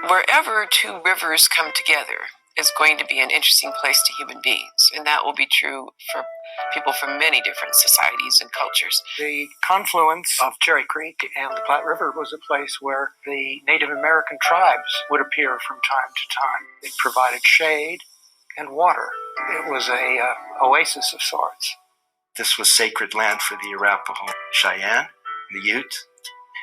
Wherever two rivers come together is going to be an interesting place to human beings, and that will be true for people from many different societies and cultures. The confluence of Cherry Creek and the Platte River was a place where the Native American tribes would appear from time to time. It provided shade and water. It was a oasis of sorts. This was sacred land for the Arapaho, Cheyenne, the Ute.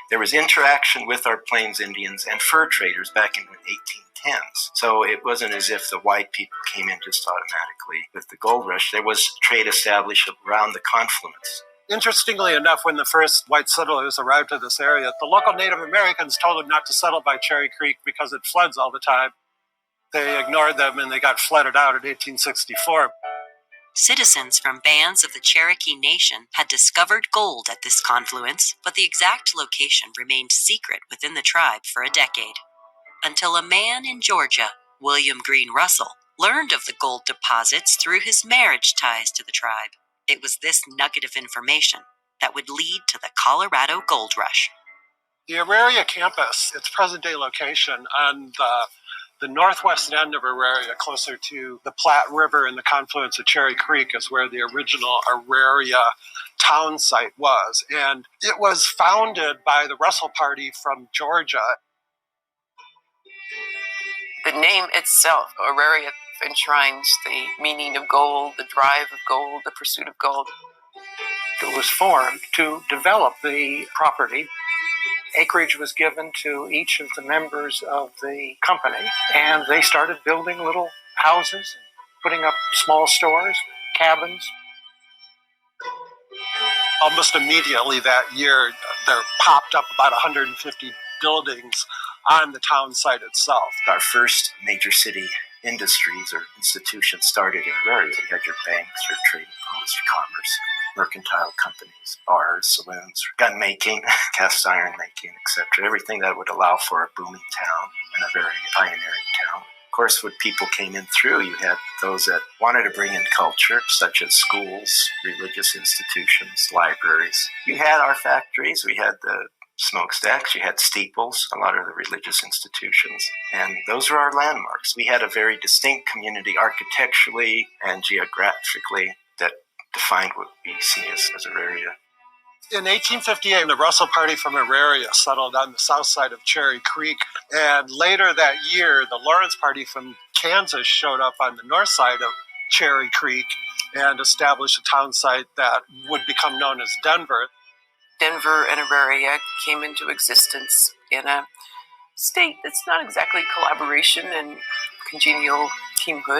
There was interaction with our Plains Indians and fur traders back in the 1810s. So it wasn't as if the white people came in just automatically with the gold rush. There was trade established around the confluence. Interestingly enough, when the first white settlers arrived to this area, the local Native Americans told them not to settle by Cherry Creek because it floods all the time. They ignored them and they got flooded out in 1864. Citizens from bands of the Cherokee Nation had discovered gold at this confluence, but the exact location remained secret within the tribe for a decade. Until a man in Georgia, William Green Russell, learned of the gold deposits through his marriage ties to the tribe. It was this nugget of information that would lead to the Colorado Gold Rush. The Auraria campus, its present-day location on the northwest end of Auraria, closer to the Platte River and the confluence of Cherry Creek, is where the original Auraria town site was. And it was founded by the Russell Party from Georgia. The name itself, Auraria, enshrines the meaning of gold, the drive of gold, the pursuit of gold. It was formed to develop the property. Acreage was given to each of the members of the company, and they started building little houses and putting up small stores, cabins. Almost immediately that year, there popped up about 150 buildings on the town site itself. Our first major city industries or institutions started in Auraria. You had your banks, your trading posts, commerce, mercantile companies, bars, saloons, gun making, cast iron making, etc. Everything that would allow for a booming town and a very pioneering town. Of course, when people came in through, you had those that wanted to bring in culture, such as schools, religious institutions, libraries. You had our factories. We had the smokestacks, you had steeples, a lot of the religious institutions, and those were our landmarks. We had a very distinct community architecturally and geographically that defined what we see as Auraria. In 1858, the Russell Party from Auraria settled on the south side of Cherry Creek, and later that year, the Lawrence Party from Kansas showed up on the north side of Cherry Creek and established a town site that would become known as Denver. Denver and Auraria came into existence in a state that's not exactly collaboration and congenial teamhood.